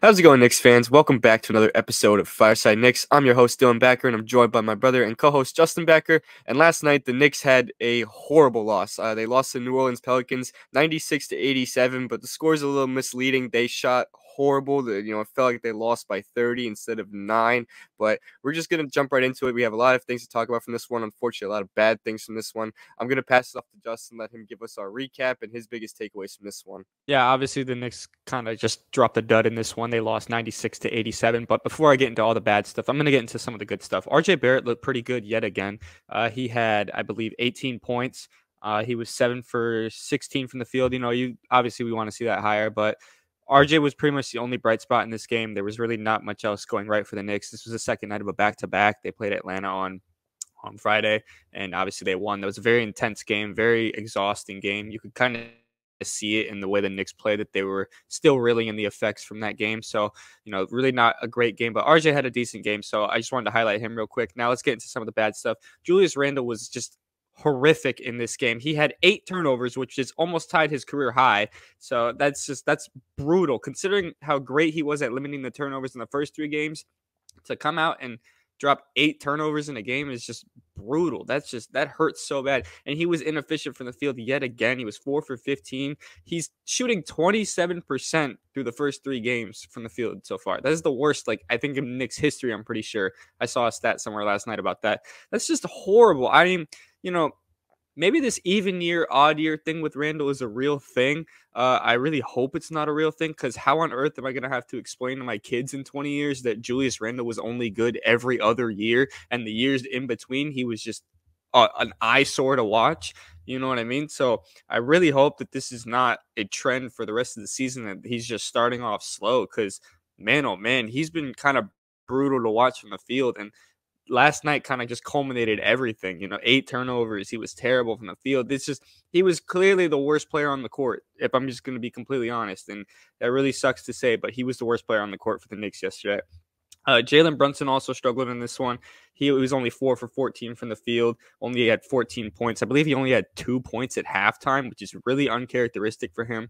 How's it going, Knicks fans? Welcome back to another episode of Fireside Knicks. I'm your host, Dylan Backer, and I'm joined by my brother and co-host, Justin Backer. And last night, the Knicks had a horrible loss. They lost to New Orleans Pelicans, 96-87, but the score is a little misleading. They shot horrible. It felt like they lost by 30 instead of 9. But we're just going to jump right into it. We have a lot of things to talk about from this one. Unfortunately, a lot of bad things from this one. I'm going to pass it off to Justin, let him give us our recap and his biggest takeaways from this one. Yeah, obviously the Knicks kind of just dropped the dud in this one. They lost 96-87. But before I get into all the bad stuff, I'm going to get into some of the good stuff. RJ Barrett looked pretty good yet again. He had, I believe, 18 points. He was 7 for 16 from the field. Obviously we want to see that higher, but RJ was pretty much the only bright spot in this game. There was really not much else going right for the Knicks. This was the second night of a back-to-back. They played Atlanta on Friday, and obviously they won. That was a very intense game, very exhausting game. You could kind of see it in the way the Knicks played, that they were still reeling in the effects from that game. So, really not a great game, but RJ had a decent game. So I just wanted to highlight him real quick. Now let's get into some of the bad stuff. Julius Randle was just horrific in this game. He had 8 turnovers, which is almost tied his career high. So that's brutal considering how great he was at limiting the turnovers in the first 3 games. To come out and drop 8 turnovers in a game is just brutal. That hurts so bad. And he was inefficient from the field yet again. He was 4 for 15. He's shooting 27% through the first 3 games from the field so far. That is the worst, I think, in Knicks history. I'm pretty sure I saw a stat somewhere last night about that. That's just horrible. I mean, maybe this even year, odd year thing with Randall is a real thing. I really hope it's not a real thing, because how on earth am I going to have to explain to my kids in 20 years that Julius Randle was only good every other year, and the years in between he was just an eyesore to watch? You know what I mean? So I really hope that this is not a trend for the rest of the season, that he's just starting off slow, because man, oh man, he's been kind of brutal to watch from the field. And last night kind of just culminated everything. 8 turnovers. He was terrible from the field. He was clearly the worst player on the court, if I'm just going to be completely honest. And that really sucks to say, but he was the worst player on the court for the Knicks yesterday. Jalen Brunson also struggled in this one. He was only 4 for 14 from the field, only had 14 points. I believe he only had 2 points at halftime, which is really uncharacteristic for him.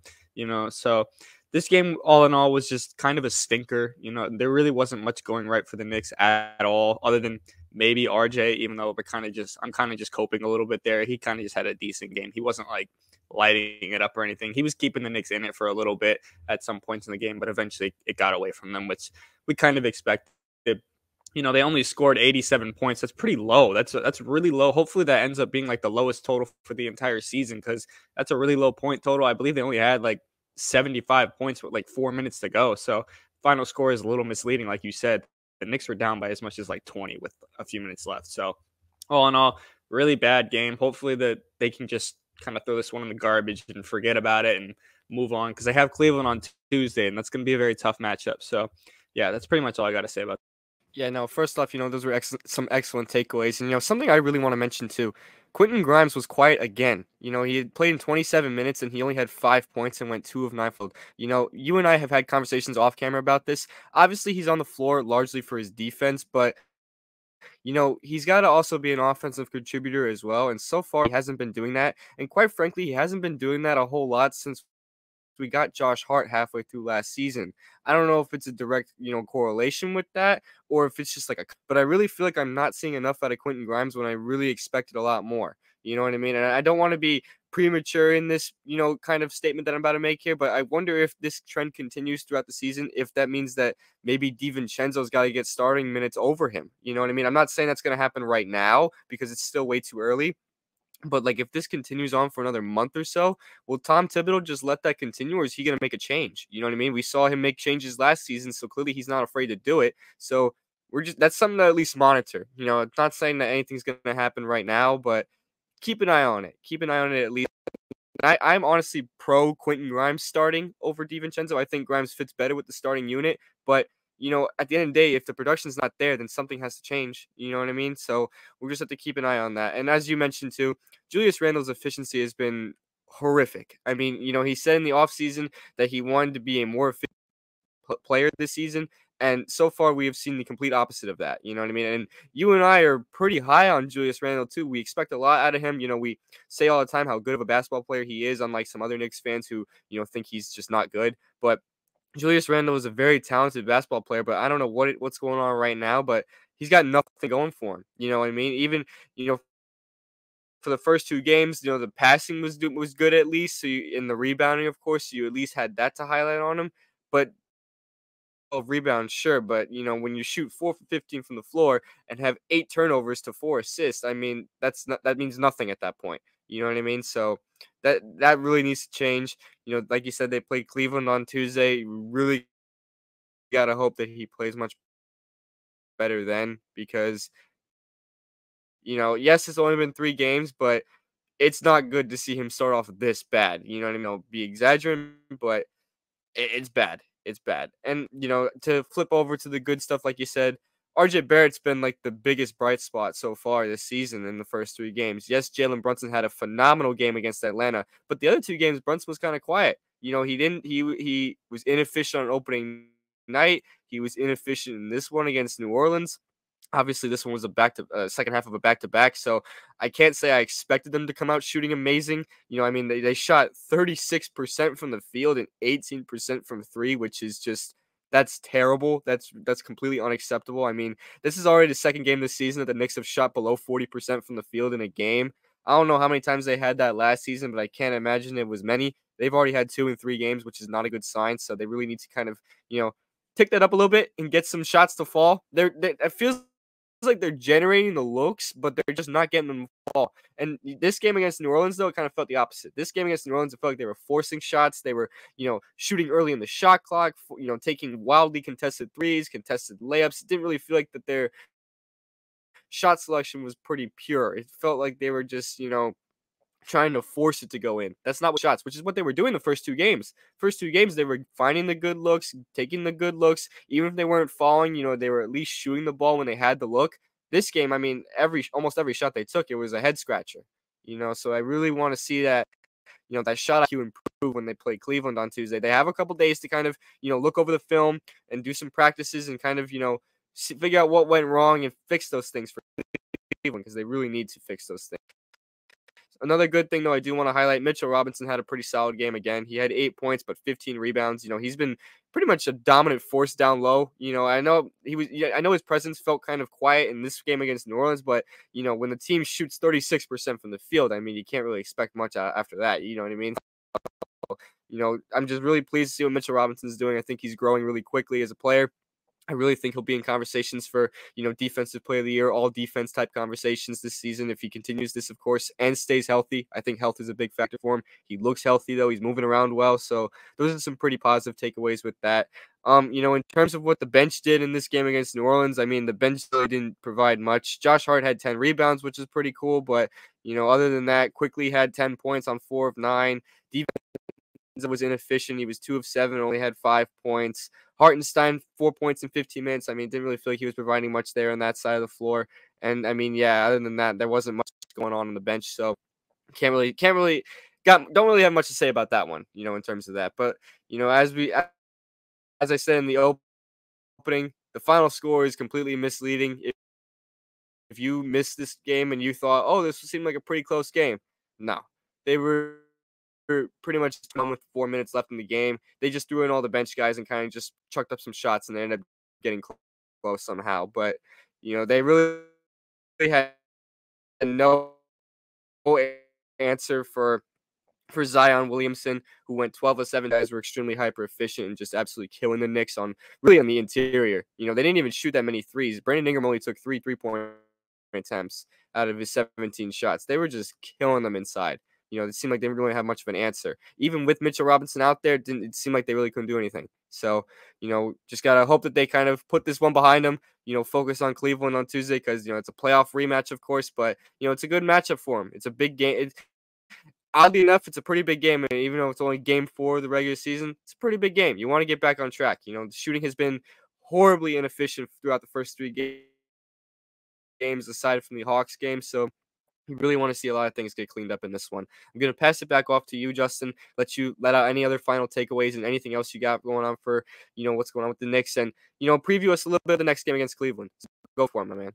So this game, all in all, was just kind of a stinker. There really wasn't much going right for the Knicks at all, other than maybe RJ, even though I'm kind of just coping a little bit there. He kind of just had a decent game. He wasn't lighting it up or anything. He was keeping the Knicks in it for a little bit at some points in the game, but eventually it got away from them, which we kind of expected. They only scored 87 points. That's pretty low. That's really low. Hopefully that ends up being the lowest total for the entire season, because that's a really low point total. I believe they only had 75 points with 4 minutes to go. So final score is a little misleading. Like you said, the Knicks were down by as much as 20 with a few minutes left. So all in all, really bad game. Hopefully that they can just kind of throw this one in the garbage and forget about it and move on, because they have Cleveland on Tuesday, and that's going to be a very tough matchup. So yeah, that's pretty much all I got to say about that. Yeah, no, first off, those were some excellent takeaways. And, something I really want to mention too, Quentin Grimes was quiet again. He had played in 27 minutes and he only had 5 points and went 2 of 9 field. You and I have had conversations off camera about this. Obviously, he's on the floor largely for his defense, but he's got to also be an offensive contributor as well. And so far, he hasn't been doing that. And quite frankly, he hasn't been doing that a whole lot since we got Josh Hart halfway through last season. I don't know if it's a direct, correlation with that, or if it's just but I really feel like I'm not seeing enough out of Quentin Grimes when I really expected a lot more. You know what I mean? And I don't want to be premature in this, kind of statement that I'm about to make here, but I wonder if this trend continues throughout the season, if that means that maybe DiVincenzo's got to get starting minutes over him. You know what I mean? I'm not saying that's going to happen right now, because it's still way too early. But if this continues on for another month or so, will Tom Thibodeau just let that continue, or is he going to make a change? You know what I mean? We saw him make changes last season, so clearly he's not afraid to do it. So that's something to at least monitor. It's not saying that anything's going to happen right now, but keep an eye on it. Keep an eye on it at least. I'm honestly pro Quentin Grimes starting over DiVincenzo. I think Grimes fits better with the starting unit, but at the end of the day, if the production's not there, then something has to change. You know what I mean? So we'll just have to keep an eye on that. And as you mentioned too, Julius Randle's efficiency has been horrific. I mean, he said in the offseason that he wanted to be a more efficient player this season. And so far, we have seen the complete opposite of that. You know what I mean? And you and I are pretty high on Julius Randle, too. We expect a lot out of him. We say all the time how good of a basketball player he is, unlike some other Knicks fans who, think he's just not good. But Julius Randle is a very talented basketball player, but I don't know what's going on right now, but he's got nothing going for him. You know what I mean? Even, you know, for the first 2 games, you know, the passing was good at least. So in the rebounding, of course, you at least had that to highlight on him. But of rebounds, sure, but you know, when you shoot 4 for 15 from the floor and have 8 turnovers to 4 assists, I mean, that means nothing at that point. You know what I mean? So that really needs to change. You know, like you said, they played Cleveland on Tuesday. Really gotta hope that he plays much better then because, you know, yes, it's only been 3 games, but it's not good to see him start off this bad. You know what I mean? I'll be exaggerating, but it's bad. It's bad. And, you know, to flip over to the good stuff, like you said, RJ Barrett's been like the biggest bright spot so far this season in the first 3 games. Yes, Jalen Brunson had a phenomenal game against Atlanta, but the other 2 games, Brunson was kind of quiet. You know, he was inefficient on opening night. He was inefficient in this one against New Orleans. Obviously, this one was a second half of a back to back, so I can't say I expected them to come out shooting amazing. You know, I mean, they shot 36% from the field and 18% from three, which is just that's terrible. That's completely unacceptable. I mean, this is already the second game this season that the Knicks have shot below 40% from the field in a game. I don't know how many times they had that last season, but I can't imagine it was many. They've already had 2 in 3 games, which is not a good sign. So they really need to kind of, you know, tick that up a little bit and get some shots to fall. It feels like they're generating the looks, but they're just not getting them to fall. And this game against New Orleans, though, it kind of felt the opposite. This game against New Orleans, it felt like they were forcing shots. They were, you know, shooting early in the shot clock, you know, taking wildly contested threes, contested layups. It didn't really feel like that their shot selection was pretty pure. It felt like they were just, you know, trying to force it to go in. That's not what shots, which is what they were doing the first 2 games. First 2 games, they were finding the good looks, taking the good looks. Even if they weren't falling, you know, they were at least shooting the ball when they had the look. This game, I mean, almost every shot they took, it was a head scratcher. You know, so I really want to see that, you know, that shot IQ improve when they play Cleveland on Tuesday. They have a couple days to kind of, you know, look over the film and do some practices and kind of, you know, figure out what went wrong and fix those things for Cleveland because they really need to fix those things. Another good thing, though, I do want to highlight Mitchell Robinson had a pretty solid game again. He had 8 points, but 15 rebounds. You know, he's been pretty much a dominant force down low. You know, I know I know his presence felt kind of quiet in this game against New Orleans, but you know, when the team shoots 36% from the field, I mean, you can't really expect much after that. You know what I mean? You know, I'm just really pleased to see what Mitchell Robinson's doing. I think he's growing really quickly as a player. I really think he'll be in conversations for, you know, defensive player of the year, all defense type conversations this season if he continues this, of course, and stays healthy. I think health is a big factor for him. He looks healthy though. He's moving around well. So those are some pretty positive takeaways with that. You know, in terms of what the bench did in this game against New Orleans, I mean, the bench really didn't provide much. Josh Hart had 10 rebounds, which is pretty cool. But, you know, other than that, quickly had 10 points on 4 of 9. Was inefficient. He was 2 of 7, only had 5 points. Hartenstein, 4 points in 15 minutes. I mean, didn't really feel like he was providing much there on that side of the floor. And I mean, yeah, other than that, there wasn't much going on the bench. So don't really have much to say about that one, you know, in terms of that. But, you know, as I said in the opening, the final score is completely misleading. If you missed this game and you thought, oh, this seemed like a pretty close game, no. They were pretty much done with 4 minutes left in the game. They just threw in all the bench guys and kind of just chucked up some shots and they ended up getting close somehow. But, you know, they really had no answer for Zion Williamson, who went 12 of 7. Guys were extremely hyper efficient and just absolutely killing the Knicks on the interior. You know, they didn't even shoot that many threes. Brandon Ingram only took 3 3-point attempts out of his 17 shots. They were just killing them inside. You know, it seemed like they didn't really have much of an answer. Even with Mitchell Robinson out there, it seemed like they really couldn't do anything. So, you know, just got to hope that they kind of put this one behind them, you know, focus on Cleveland on Tuesday because, you know, it's a playoff rematch, of course, but, you know, it's a good matchup for them. It's a big game. Oddly enough, it's a pretty big game, and even though it's only game 4 of the regular season, it's a pretty big game. You want to get back on track. You know, the shooting has been horribly inefficient throughout the first 3 games, aside from the Hawks game. So you really want to see a lot of things get cleaned up in this one. I'm going to pass it back off to you, Justin. Let you let out any other final takeaways and anything else you got going on for, you know, what's going on with the Knicks, and, you know, preview us a little bit of the next game against Cleveland. Go for it, my man.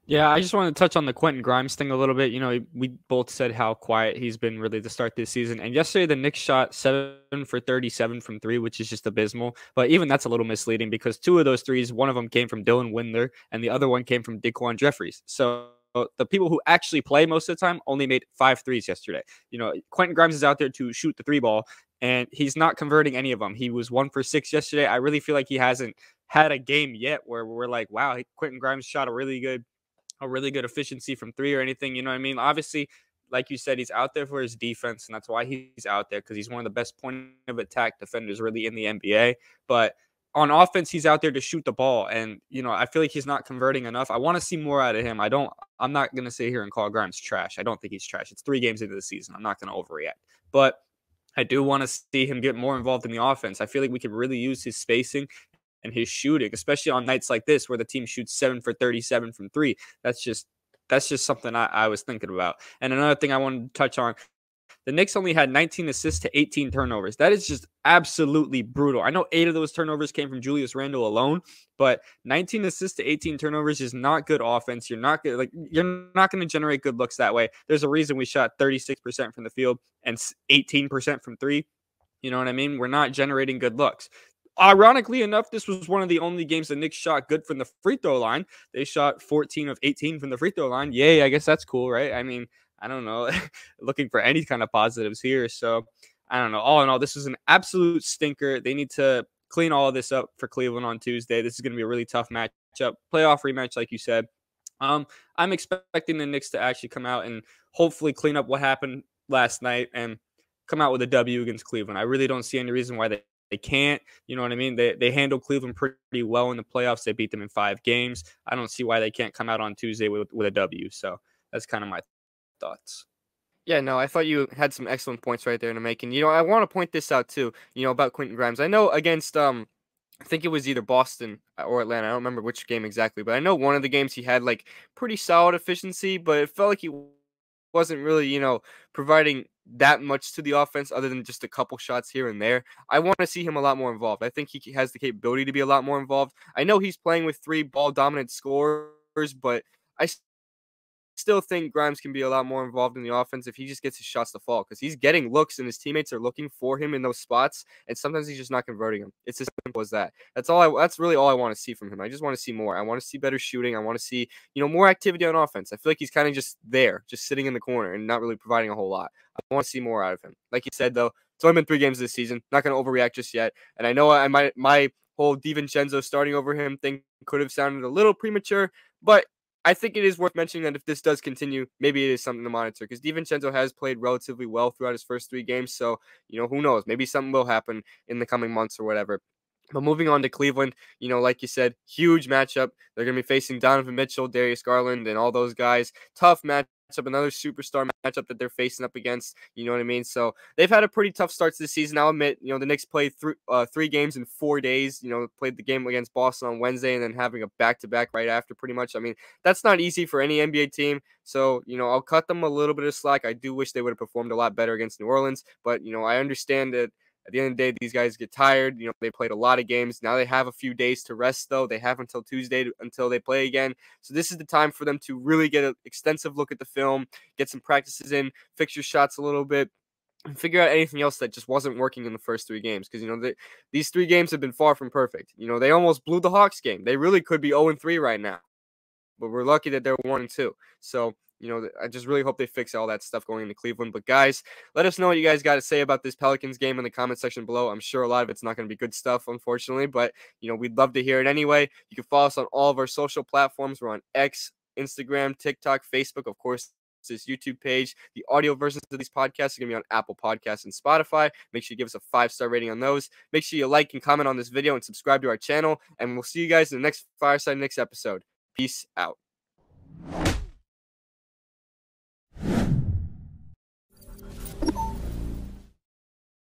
Yeah, I just want to touch on the Quentin Grimes thing a little bit. We both said how quiet he's been really to start this season. And yesterday, the Knicks shot 7 for 37 from three, which is just abysmal. But even that's a little misleading because two of those threes, one of them came from Dylan Windler, and the other one came from Daquan Jeffries. So the people who actually play most of the time only made 5 threes yesterday. Quentin Grimes is out there to shoot the three ball, and he's not converting any of them. He was 1 for 6 yesterday. I really feel like he hasn't had a game yet where we're like, wow, Quentin Grimes shot a really good efficiency from three or anything. You know what I mean? Obviously, like you said, he's out there for his defense, and that's why he's out there because he's one of the best point of attack defenders really in the NBA. But on offense, he's out there to shoot the ball, and I feel like he's not converting enough. I want to see more out of him. I'm not gonna sit here and call Grimes trash. I don't think he's trash. It's 3 games into the season. I'm not gonna overreact, but I do want to see him get more involved in the offense. I feel like we could really use his spacing and his shooting, especially on nights like this where the team shoots 7 for 37 from three. That's just something I was thinking about. And another thing I wanted to touch on, the Knicks only had 19 assists to 18 turnovers. That is just absolutely brutal. I know 8 of those turnovers came from Julius Randle alone, but 19 assists to 18 turnovers is not good offense. You're not going to generate good looks that way. There's a reason we shot 36% from the field and 18% from three. You know what I mean? We're not generating good looks. Ironically enough, this was one of the only games the Knicks shot good from the free throw line. They shot 14 of 18 from the free throw line. Yay, I guess that's cool, right? I mean, I don't know. Looking for any kind of positives here. So I don't know. All in all, this was an absolute stinker. They need to clean all of this up for Cleveland on Tuesday. This is going to be a really tough matchup. Playoff rematch, like you said. I'm expecting the Knicks to actually come out and hopefully clean up what happened last night and come out with a W against Cleveland. I really don't see any reason why they can't. You know what I mean? They handled Cleveland pretty well in the playoffs. They beat them in 5 games. I don't see why they can't come out on Tuesday with a W. So that's kind of my thoughts. Yeah, no, I thought you had some excellent points right there to make. And, I want to point this out too, about Quentin Grimes. I know against, I think it was either Boston or Atlanta. I don't remember which game exactly, but I know one of the games he had like pretty solid efficiency, but it felt like he wasn't really, providing that much to the offense other than just a couple shots here and there. I want to see him a lot more involved. I think he has the capability to be a lot more involved. I know he's playing with 3 ball dominant scorers, but I still think Grimes can be a lot more involved in the offense if he just gets his shots to fall because he's getting looks and his teammates are looking for him in those spots, and sometimes he's just not converting them. It's as simple as that. That's really all I want to see from him. I just want to see more. I want to see better shooting. I want to see, more activity on offense. I feel like he's kind of just there, just sitting in the corner and not really providing a whole lot. I want to see more out of him. Like you said though, it's only been 3 games this season. Not going to overreact just yet. And I know my whole DiVincenzo starting over him thing could have sounded a little premature, but I think it is worth mentioning that if this does continue, maybe it is something to monitor because DiVincenzo has played relatively well throughout his first 3 games. So, who knows? Maybe something will happen in the coming months or whatever. But moving on to Cleveland, like you said, huge matchup. They're going to be facing Donovan Mitchell, Darius Garland, and all those guys. Tough matchup, another superstar matchup that they're facing up against. You know what I mean? So they've had a pretty tough start to the season. I'll admit, the Knicks played 3 games in 4 days. Played the game against Boston on Wednesday and then having a back-to-back right after pretty much. I mean, that's not easy for any NBA team. So, I'll cut them a little bit of slack. I do wish they would have performed a lot better against New Orleans. But, I understand that at the end of the day, these guys get tired. They played a lot of games. Now they have a few days to rest, though. They have until Tuesday until they play again. So this is the time for them to really get an extensive look at the film, get some practices in, fix your shots a little bit, and figure out anything else that just wasn't working in the first 3 games. Because, these 3 games have been far from perfect. They almost blew the Hawks game. They really could be 0-3 right now. But we're lucky that they're 1-2. So, I just really hope they fix all that stuff going into Cleveland. But guys, let us know what you guys got to say about this Pelicans game in the comment section below. I'm sure a lot of it's not going to be good stuff, unfortunately, but we'd love to hear it anyway. You can follow us on all of our social platforms. We're on X, Instagram, TikTok, Facebook, of course. This YouTube page. The audio versions of these podcasts are going to be on Apple Podcasts and Spotify. Make sure you give us a 5-star rating on those. Make sure you like and comment on this video and subscribe to our channel. And we'll see you guys in the next Fireside Knicks episode. Peace out.